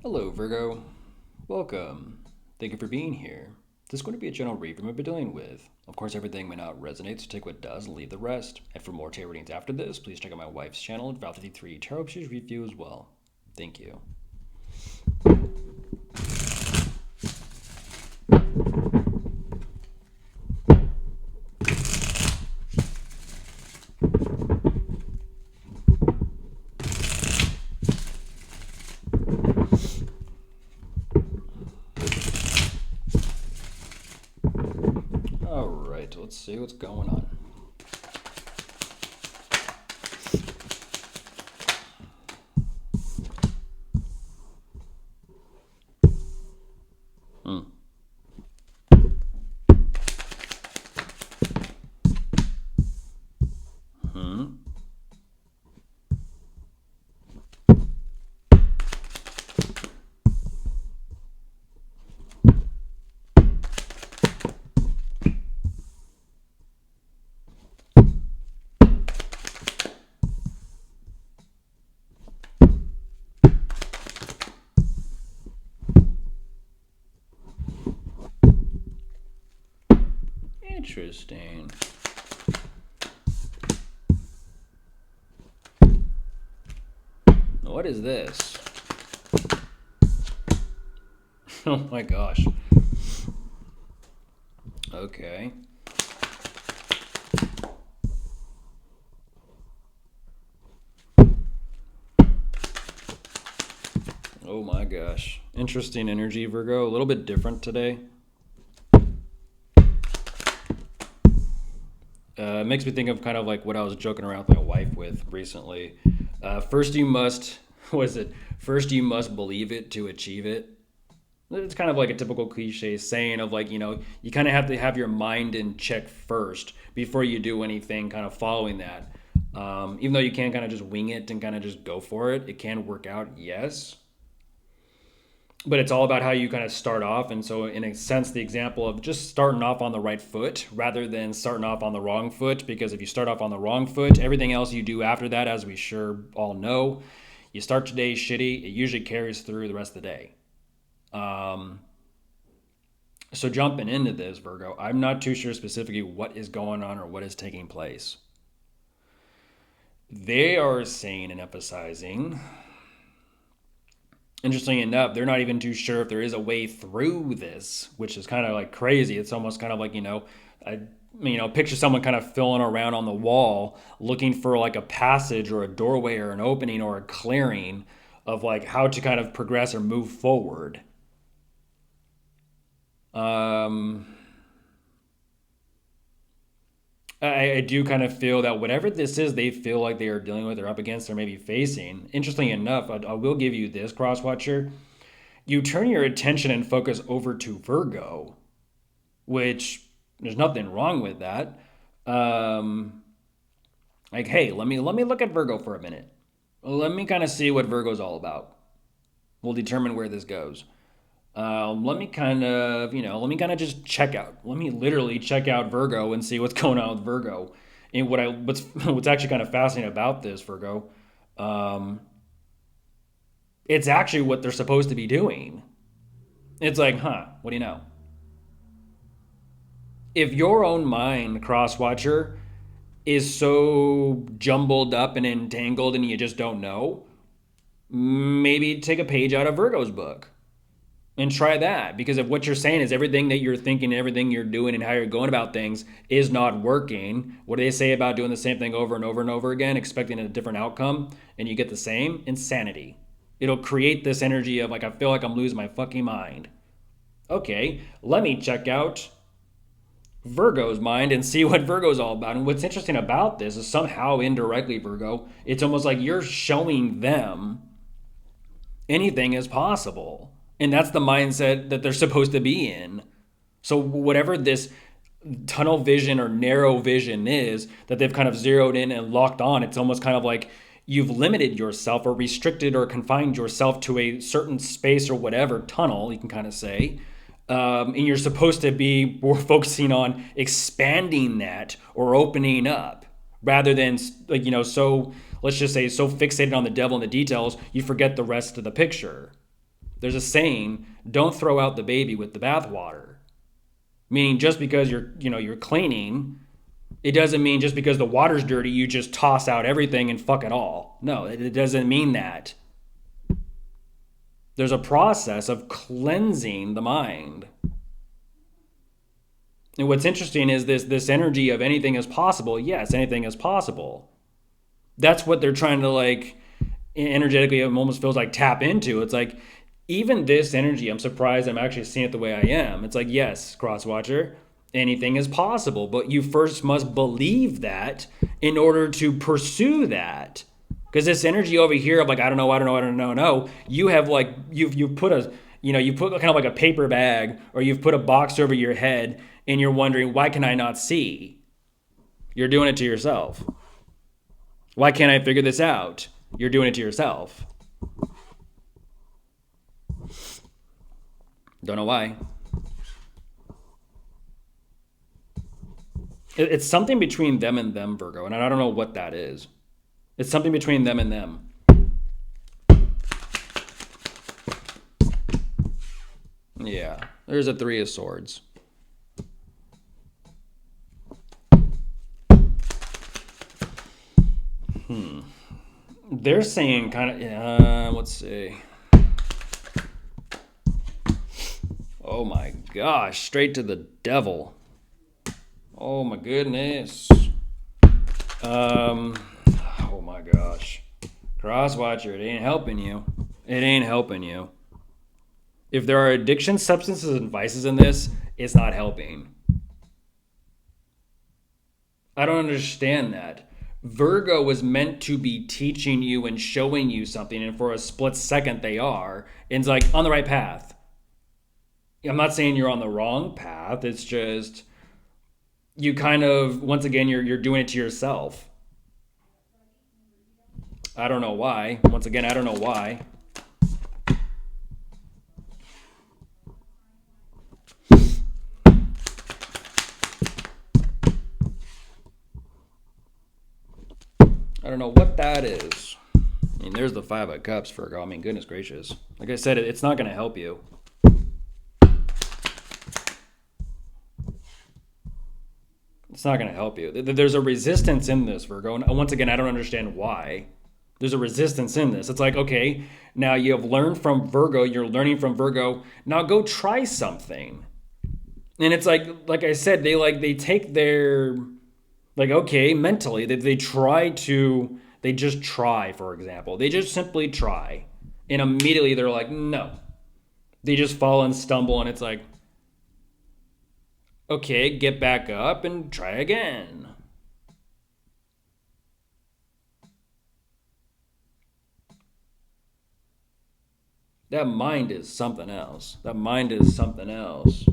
Hello, Virgo. Welcome. Thank you for being here. This is going to be a general reading we'll be dealing with. Of course, everything may not resonate, so take what does and leave the rest. And for more tarot readings after this, please check out my wife's channel, THEYRE Tarot She's Review as well. Thank you. Alright, let's see what's going on. Interesting. What is this? Oh my gosh. Okay. Oh my gosh. Interesting energy, Virgo. A little bit different today. It makes me think of kind of like what I was joking around with my wife with recently. First you must, what is it? First you must believe it to achieve it. It's kind of like a typical cliche saying of like, you kind of have to have your mind in check first before you do anything kind of following that. Even though you can kind of just wing it and kind of just go for it, it can work out, yes. But it's all about how you kind of start off. And so in a sense, the example of just starting off on the right foot rather than starting off on the wrong foot, because if you start off on the wrong foot, everything else you do after that, as we sure all know, you start your day shitty, it usually carries through the rest of the day. So jumping into this, Virgo, I'm not too sure specifically what is going on or what is taking place. They are saying and emphasizing, interestingly enough, they're not even too sure if there is a way through this, which is kind of like crazy. It's almost kind of like, picture someone kind of filling around on the wall looking for like a passage or a doorway or an opening or a clearing of like how to kind of progress or move forward. I do kind of feel that whatever this is they feel like they are dealing with or up against or maybe facing, interestingly enough, I will give you this, Crosswatcher. You turn your attention and focus over to Virgo, which there's nothing wrong with that. Like, hey, let me look at Virgo for a minute. Let me kind of see what Virgo's all about. We'll determine where this goes. Let me kind of just check out. Let me literally check out Virgo and see what's going on with Virgo. And what's actually kind of fascinating about this, Virgo, it's actually what they're supposed to be doing. It's like, what do you know? If your own mind, Crosswatcher, is so jumbled up and entangled and you just don't know, maybe take a page out of Virgo's book and try that. Because if what you're saying is everything that you're thinking, everything you're doing, and how you're going about things is not working, what do they say about doing the same thing over and over and over again, expecting a different outcome, and you get the same? Insanity. It'll create this energy of like, I feel like I'm losing my fucking mind. Okay, let me check out Virgo's mind and see what Virgo's all about. And what's interesting about this is somehow indirectly, Virgo, it's almost like you're showing them anything is possible. And that's the mindset that they're supposed to be in. So whatever this tunnel vision or narrow vision is that they've kind of zeroed in and locked on, it's almost kind of like you've limited yourself or restricted or confined yourself to a certain space or whatever, tunnel, you can kind of say. And you're supposed to be more focusing on expanding that or opening up rather than, like, so let's just say so fixated on the devil and the details, you forget the rest of the picture. There's a saying, don't throw out the baby with the bathwater. Meaning just because you're cleaning, it doesn't mean just because the water's dirty, you just toss out everything and fuck it all. No, it doesn't mean that. There's a process of cleansing the mind. And what's interesting is this energy of anything is possible. Yes, anything is possible. That's what they're trying to, like, energetically, it almost feels like tap into. It's like, even this energy, I'm surprised I'm actually seeing it the way I am. It's like, yes, Crosswatcher, anything is possible, but you first must believe that in order to pursue that. Because this energy over here of like, I don't know, you have like, you've put a, you put kind of like a paper bag, or you've put a box over your head and you're wondering, why can I not see? You're doing it to yourself. Why can't I figure this out? You're doing it to yourself. Don't know why. It's something between them and them, Virgo, and I don't know what that is. It's something between them and them. Yeah, there's a Three of Swords. They're saying kind of, let's see. Oh my gosh, straight to the devil. Oh my goodness. Oh my gosh. Crosswatcher, it ain't helping you. It ain't helping you. If there are addictions, substances, and vices in this, it's not helping. I don't understand that. Virgo was meant to be teaching you and showing you something, and for a split second they are. And it's like, on the right path. I'm not saying you're on the wrong path. It's just, you kind of, once again, you're doing it to yourself. I don't know why. Once again, I don't know why. I don't know what that is. I mean, there's the Five of Cups, Virgo. I mean, goodness gracious. Like I said, it's not going to help you. It's not going to help you. There's a resistance in this, Virgo. And once again, I don't understand why. There's a resistance in this. It's like, okay, now you have learned from Virgo. You're learning from Virgo. Now go try something. And it's like I said, they take their, like, okay, mentally, they just try, for example. They just simply try. And immediately they're like, no. They just fall and stumble, and it's like, okay, get back up and try again. That mind is something else. That mind is something else.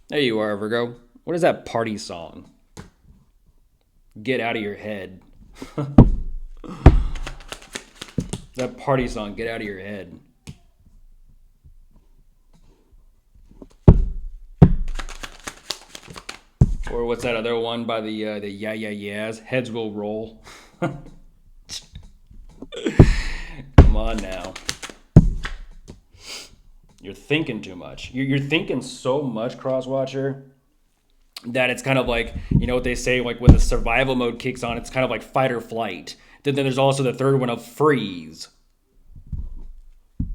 There you are, Virgo. What is that party song? Get out of your head. That party song, get out of your head. Or what's that other one by the Yeah Yeah Yeahs? Heads Will Roll. Come on now. You're thinking too much. You're thinking so much, Crosswatcher, that it's kind of like, you know what they say, like when the survival mode kicks on, it's kind of like fight or flight. Then there's also the third one of freeze.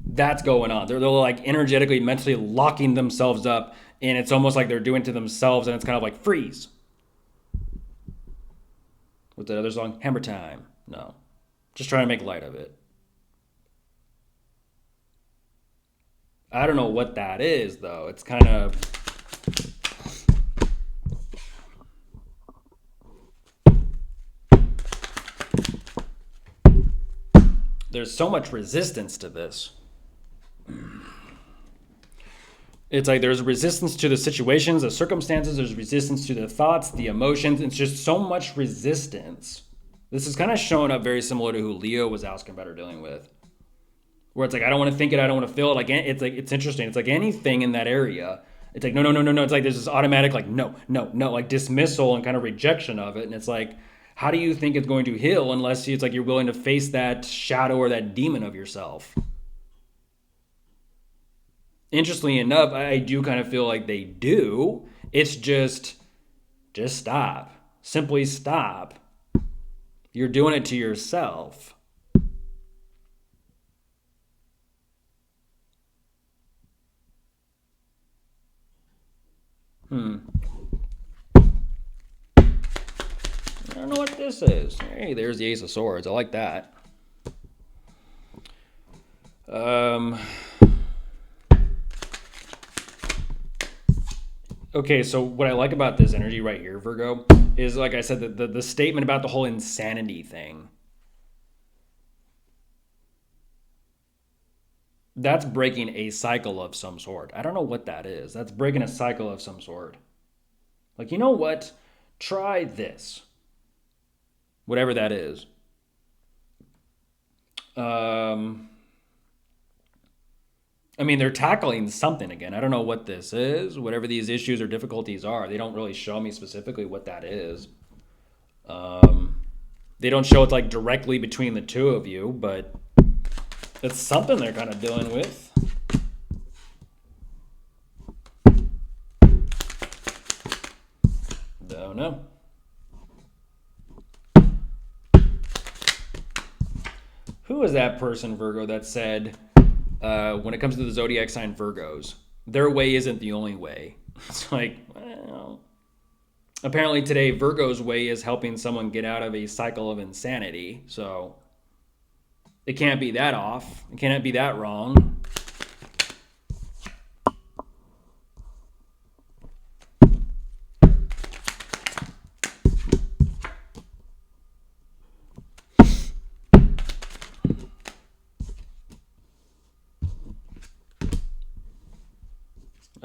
That's going on. They're like energetically, mentally locking themselves up, and it's almost like they're doing it to themselves, and it's kind of like freeze. What's that other song? Hammer Time. No. Just trying to make light of it. I don't know what that is, though. It's kind of... There's so much resistance to this. It's like there's resistance to the situations, the circumstances. There's resistance to the thoughts, the emotions. It's just so much resistance. This is kind of showing up very similar to who Leo was asking about or dealing with. Where it's like, I don't want to think it, I don't want to feel it. Like, it's interesting. It's like anything in that area It's like, no, no, no, no, no. It's like there's this automatic, like, no, no, no, like dismissal and kind of rejection of it. And it's like, how do you think it's going to heal unless it's like you're willing to face that shadow or that demon of yourself? Interestingly enough, I do kind of feel like they do. It's just stop. Simply stop. You're doing it to yourself. I don't know what this is. Hey, there's the Ace of Swords. I like that. Okay, so what I like about this energy right here, Virgo, is like I said, the statement about the whole insanity thing. That's breaking a cycle of some sort. I don't know what that is. That's breaking a cycle of some sort. Like, you know what? Try this. Whatever that is. I mean, they're tackling something again. I don't know what this is. Whatever these issues or difficulties are, they don't really show me specifically what that is. They don't show it like directly between the two of you, but it's something they're kind of dealing with. Don't know. Who is that person, Virgo, that said, when it comes to the zodiac sign Virgos, their way isn't the only way? It's like, well, apparently today Virgo's way is helping someone get out of a cycle of insanity. So it can't be that off. It can't be that wrong.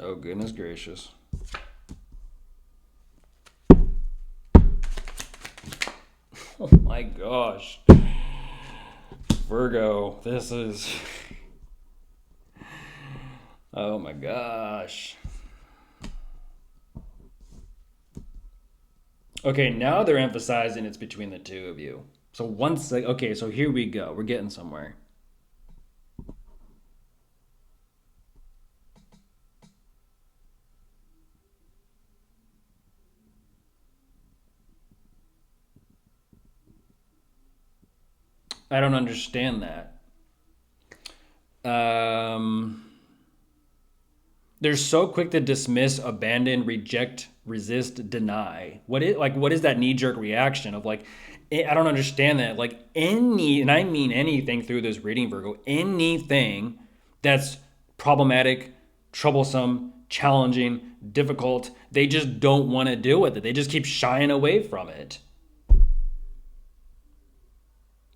Oh, goodness gracious. Oh my gosh. Virgo, this is... Oh my gosh. Okay, now they're emphasizing it's between the two of you. So once, okay, so here we go. We're getting somewhere. I don't understand that. They're so quick to dismiss, abandon, reject, resist, deny. What is that knee-jerk reaction of like, I don't understand that. Like and I mean anything through this reading, Virgo, anything that's problematic, troublesome, challenging, difficult, they just don't want to deal with it. They just keep shying away from it.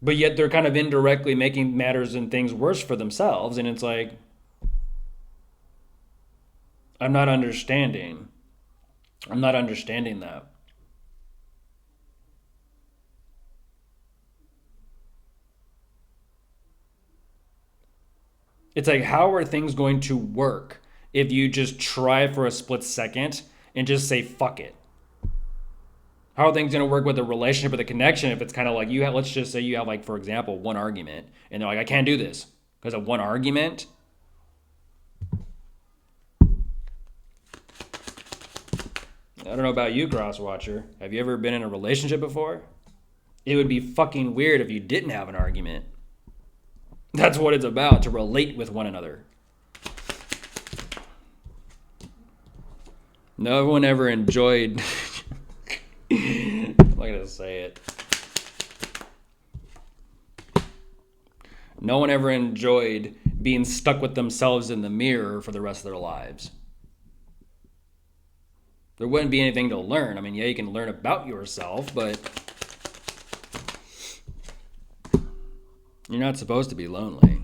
But yet they're kind of indirectly making matters and things worse for themselves. And it's like, I'm not understanding. I'm not understanding that. It's like, how are things going to work if you just try for a split second and just say, fuck it? How are things going to work with a relationship, with a connection, if it's kind of like you have, let's just say you have, like, for example, one argument, and they're like, I can't do this because of one argument? I don't know about you, Crosswatcher. Have you ever been in a relationship before? It would be fucking weird if you didn't have an argument. That's what it's about, to relate with one another. No one ever enjoyed... I'm not going to say it. No one ever enjoyed being stuck with themselves in the mirror for the rest of their lives. There wouldn't be anything to learn. I mean, yeah, you can learn about yourself, but you're not supposed to be lonely.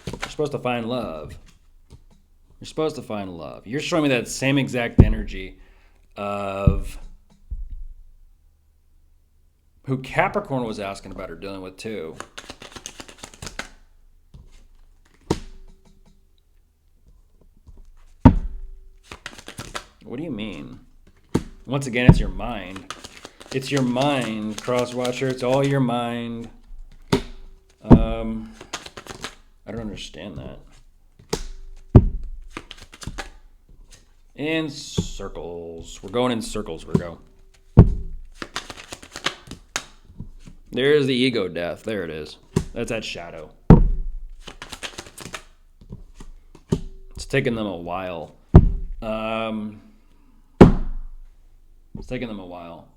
You're supposed to find love. You're supposed to find love. You're showing me that same exact energy of who Capricorn was asking about or dealing with too. What do you mean? Once again, it's your mind. It's your mind, Crosswatcher. It's all your mind. I don't understand that. In circles. We're going in circles, Virgo. There's the ego death. There it is. That's that shadow. It's taken them a while. It's taken them a while.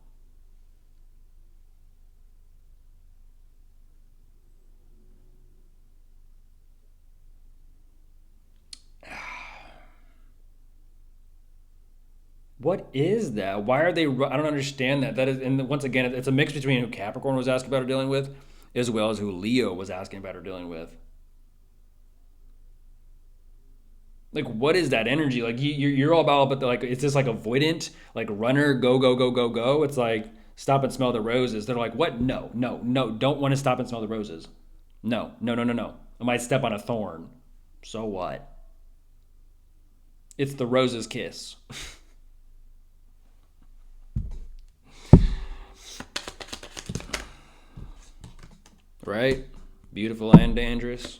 What is that? Why are they? I don't understand that. That is, and once again, it's a mix between who Capricorn was asking about or dealing with, as well as who Leo was asking about or dealing with. Like, what is that energy? Like, you're all about, but like, it's just like avoidant, like runner, go, go, go, go, go. It's like stop and smell the roses. They're like, what? No, no, no. Don't want to stop and smell the roses. No, no, no, no, no. I might step on a thorn. So what? It's the rose's kiss. Right? Beautiful and dangerous.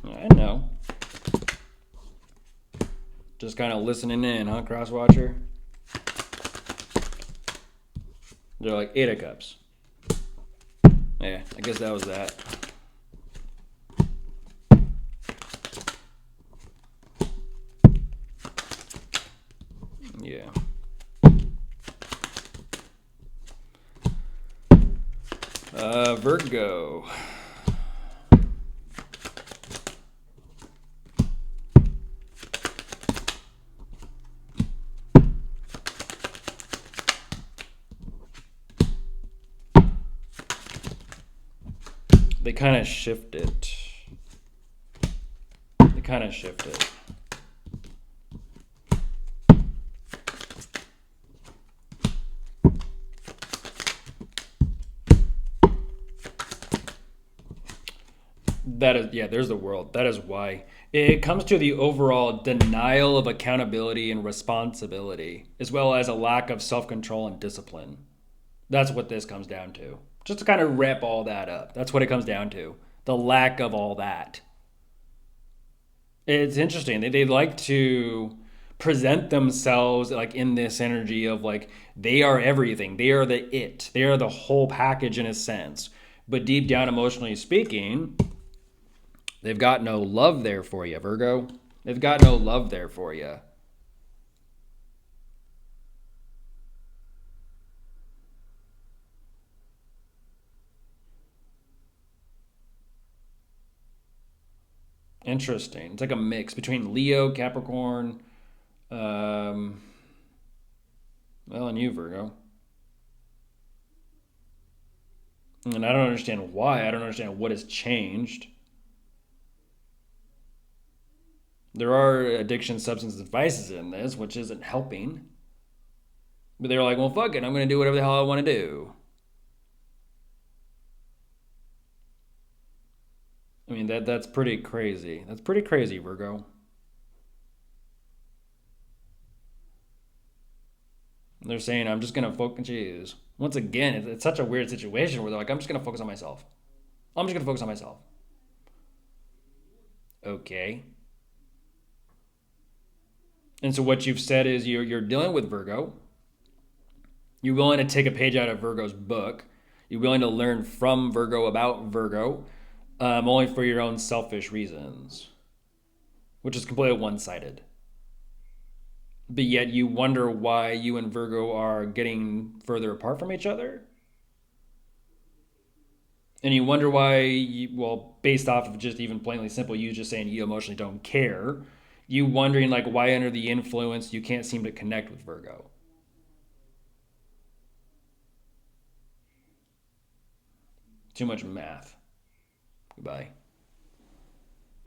I know. Just kind of listening in, huh, Crosswatcher? They're like 8 of Cups. Yeah, I guess that was that. Yeah. Virgo. They kind of shift it. They kind of shift it. That is, yeah, there's the world. That is why. It comes to the overall denial of accountability and responsibility, as well as a lack of self-control and discipline. That's what this comes down to. Just to kind of wrap all that up. That's what it comes down to. The lack of all that. It's interesting. They like to present themselves like in this energy of like they are everything. They are the it. They are the whole package in a sense. But deep down, emotionally speaking, they've got no love there for you, Virgo. They've got no love there for you. Interesting. It's like a mix between Leo, Capricorn, um, well, and you, Virgo. And I don't understand why. I don't understand what has changed. There are addiction, substance, and vices in this, which isn't helping. But they're like, well, fuck it. I'm going to do whatever the hell I want to do. I mean, that's pretty crazy. That's pretty crazy, Virgo. They're saying, I'm just going to focus. Jeez. Once again, it's such a weird situation where they're like, I'm just going to focus on myself. I'm just going to focus on myself. Okay. And so what you've said is you're dealing with Virgo. You're willing to take a page out of Virgo's book. You're willing to learn from Virgo about Virgo, only for your own selfish reasons, which is completely one-sided. But yet you wonder why you and Virgo are getting further apart from each other. And you wonder why, well, based off of just even plainly simple, you just saying you emotionally don't care. You wondering like why under the influence you can't seem to connect with Virgo. Too much math. Goodbye.